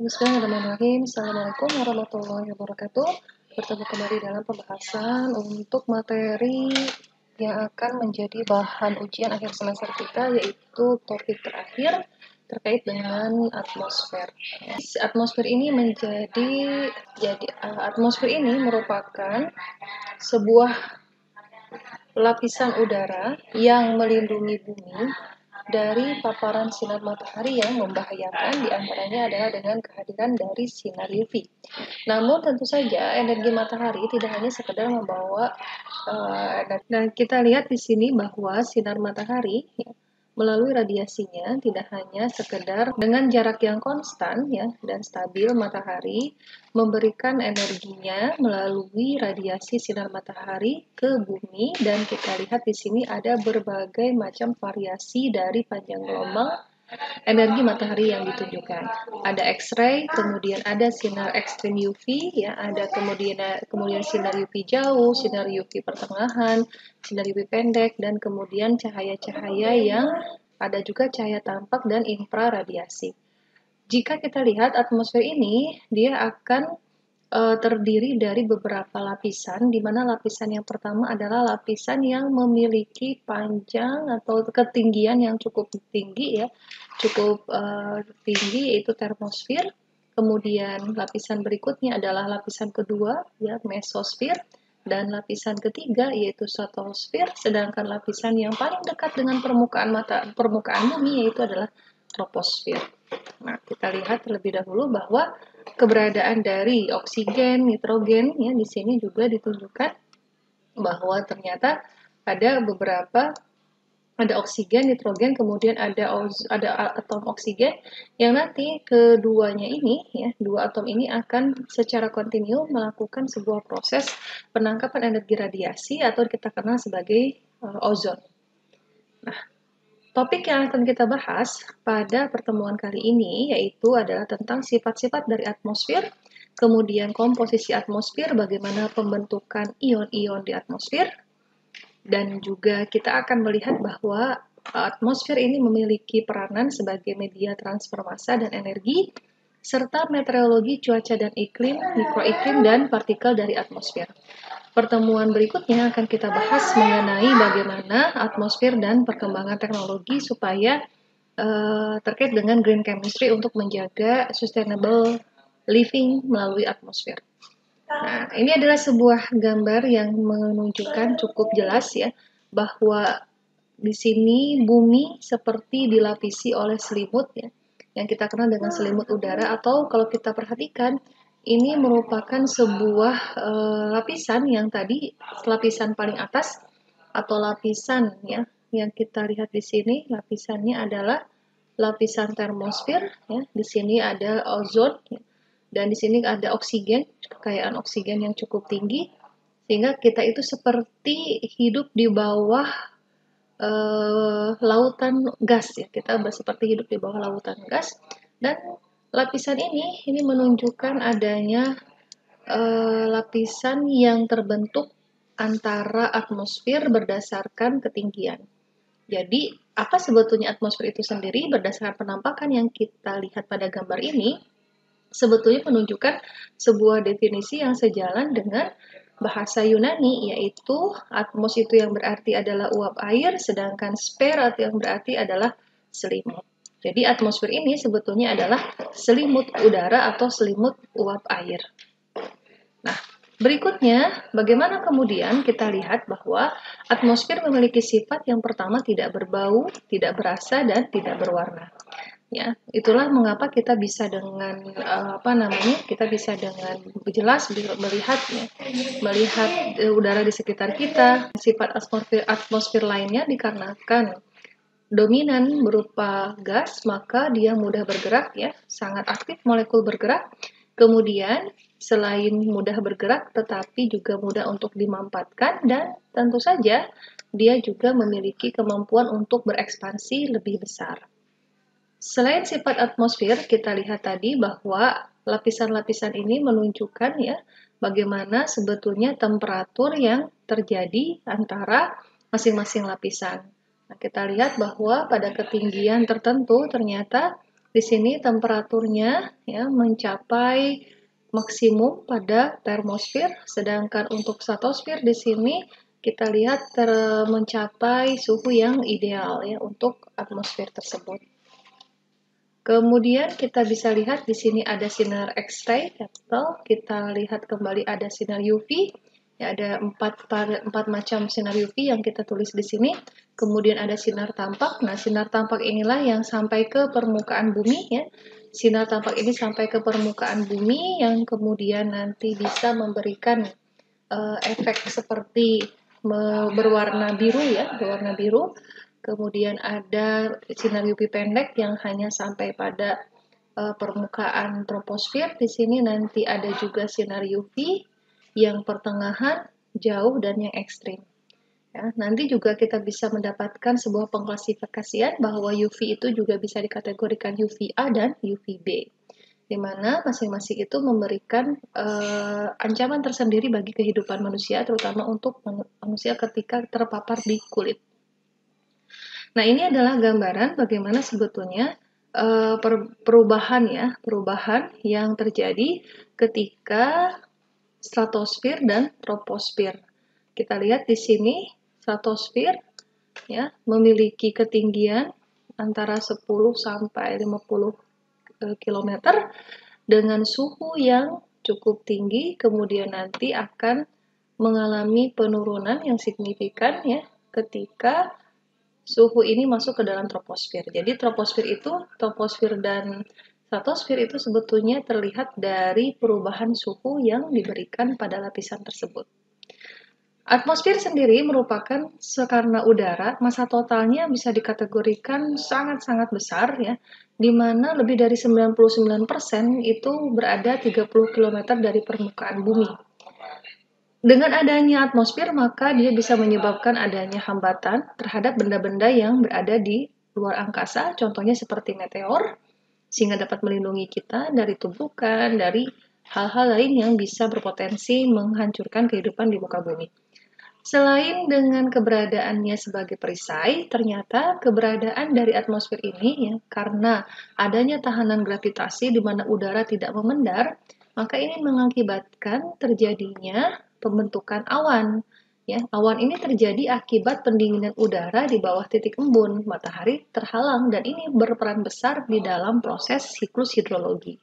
Bismillahirrahmanirrahim. Assalamualaikum warahmatullahi wabarakatuh. Bertemu kembali dalam pembahasan untuk materi yang akan menjadi bahan ujian akhir semester kita, yaitu topik terakhir terkait dengan atmosfer. Atmosfer ini atmosfer ini merupakan sebuah lapisan udara yang melindungi bumi dari paparan sinar matahari yang membahayakan, diantaranya adalah dengan kehadiran dari sinar UV. Namun tentu saja energi matahari tidak hanya sekedar membawa dan kita lihat di sini bahwa sinar matahari melalui radiasinya tidak hanya sekedar dengan jarak yang konstan dan stabil, matahari memberikan energinya melalui radiasi sinar matahari ke bumi, dan kita lihat di sini ada berbagai macam variasi dari panjang gelombang energi matahari yang ditunjukkan. Ada X-ray, kemudian ada sinar ekstrim UV, ada kemudian sinar UV jauh, sinar UV pertengahan, sinar UV pendek, dan kemudian cahaya-cahaya yang ada juga cahaya tampak dan infraradiasi. Jika kita lihat atmosfer ini, dia akan terdiri dari beberapa lapisan, di mana lapisan yang pertama adalah lapisan yang memiliki panjang atau ketinggian yang cukup tinggi, tinggi, yaitu termosfer. Kemudian lapisan berikutnya adalah lapisan kedua, mesosfer, dan lapisan ketiga yaitu stratosfer. Sedangkan lapisan yang paling dekat dengan permukaan bumi yaitu adalah troposfer. Nah, kita lihat terlebih dahulu bahwa keberadaan dari oksigen, nitrogen di sini juga ditunjukkan bahwa ternyata ada oksigen, nitrogen, kemudian ada atom oksigen yang nanti keduanya ini dua atom ini akan secara kontinu melakukan sebuah proses penangkapan energi radiasi atau kita kenal sebagai ozon. Nah, topik yang akan kita bahas pada pertemuan kali ini yaitu adalah tentang sifat-sifat dari atmosfer, kemudian komposisi atmosfer, bagaimana pembentukan ion-ion di atmosfer, dan juga kita akan melihat bahwa atmosfer ini memiliki peranan sebagai media transfer massa dan energi, serta meteorologi, cuaca dan iklim, mikroiklim, dan partikel dari atmosfer. Pertemuan berikutnya akan kita bahas mengenai bagaimana atmosfer dan perkembangan teknologi supaya terkait dengan green chemistry untuk menjaga sustainable living melalui atmosfer. Nah, ini adalah sebuah gambar yang menunjukkan cukup jelas bahwa di sini bumi seperti dilapisi oleh selimut yang kita kenal dengan selimut udara, atau kalau kita perhatikan ini merupakan sebuah lapisan yang tadi lapisan paling atas atau lapisan yang kita lihat di sini, lapisannya adalah lapisan termosfer di sini ada ozon dan di sini ada oksigen, kekayaan oksigen yang cukup tinggi sehingga kita itu seperti hidup di bawah lautan gas kita seperti hidup di bawah lautan gas. Dan lapisan ini menunjukkan adanya lapisan yang terbentuk antara atmosfer berdasarkan ketinggian. Jadi, apa sebetulnya atmosfer itu sendiri? Berdasarkan penampakan yang kita lihat pada gambar ini, sebetulnya menunjukkan sebuah definisi yang sejalan dengan bahasa Yunani, yaitu atmos itu yang berarti adalah uap air, sedangkan sfer yang berarti adalah selimut. Jadi atmosfer ini sebetulnya adalah selimut udara atau selimut uap air. Nah, berikutnya, bagaimana kemudian kita lihat bahwa atmosfer memiliki sifat yang pertama tidak berbau, tidak berasa, dan tidak berwarna. Itulah mengapa kita bisa dengan jelas melihat udara di sekitar kita. Sifat atmosfer lainnya dikarenakan dominan berupa gas, maka dia mudah bergerak sangat aktif molekul bergerak. Kemudian selain mudah bergerak tetapi juga mudah untuk dimampatkan, dan tentu saja dia juga memiliki kemampuan untuk berekspansi lebih besar. Selain sifat atmosfer, kita lihat tadi bahwa lapisan-lapisan ini menunjukkan bagaimana sebetulnya temperatur yang terjadi antara masing-masing lapisan. Nah, kita lihat bahwa pada ketinggian tertentu ternyata Di sini temperaturnya ya mencapai maksimum pada termosfer, sedangkan untuk stratosfer di sini kita lihat mencapai suhu yang ideal ya untuk atmosfer tersebut. Kemudian kita bisa lihat di sini ada sinar X-ray, atau kita lihat kembali ada sinar UV. Ya, ada empat macam sinar UV yang kita tulis di sini. Kemudian ada sinar tampak. Nah, sinar tampak inilah yang sampai ke permukaan bumi ya. Sinar tampak ini sampai ke permukaan bumi yang kemudian nanti bisa memberikan efek seperti berwarna biru ya, berwarna biru. Kemudian ada sinar UV pendek yang hanya sampai pada permukaan troposfer. Di sini nanti ada juga sinar UV yang pertengahan, jauh, dan yang ekstrim. Ya, nanti juga kita bisa mendapatkan sebuah pengklasifikasian bahwa UV itu juga bisa dikategorikan UVA dan UVB, di mana masing-masing itu memberikan ancaman tersendiri bagi kehidupan manusia, terutama untuk manusia ketika terpapar di kulit. Nah, ini adalah gambaran bagaimana sebetulnya perubahan yang terjadi ketika stratosfer dan troposfer. Kita lihat di sini stratosfer ya memiliki ketinggian antara 10 sampai 50 km dengan suhu yang cukup tinggi, kemudian nanti akan mengalami penurunan yang signifikan ya ketika suhu ini masuk ke dalam troposfer. Jadi troposfer dan stratosfer itu sebetulnya terlihat dari perubahan suhu yang diberikan pada lapisan tersebut. Atmosfer sendiri merupakan karena udara, massa totalnya bisa dikategorikan sangat-sangat besar ya, di mana lebih dari 99% itu berada 30 km dari permukaan bumi. Dengan adanya atmosfer, maka dia bisa menyebabkan adanya hambatan terhadap benda-benda yang berada di luar angkasa, contohnya seperti meteor, sehingga dapat melindungi kita dari tumpukan, dari hal-hal lain yang bisa berpotensi menghancurkan kehidupan di muka bumi. Selain dengan keberadaannya sebagai perisai, ternyata keberadaan dari atmosfer ini ya, karena adanya tahanan gravitasi di mana udara tidak memendar, maka ini mengakibatkan terjadinya pembentukan awan. Ya, awan ini terjadi akibat pendinginan udara di bawah titik embun, matahari terhalang, dan ini berperan besar di dalam proses siklus hidrologi.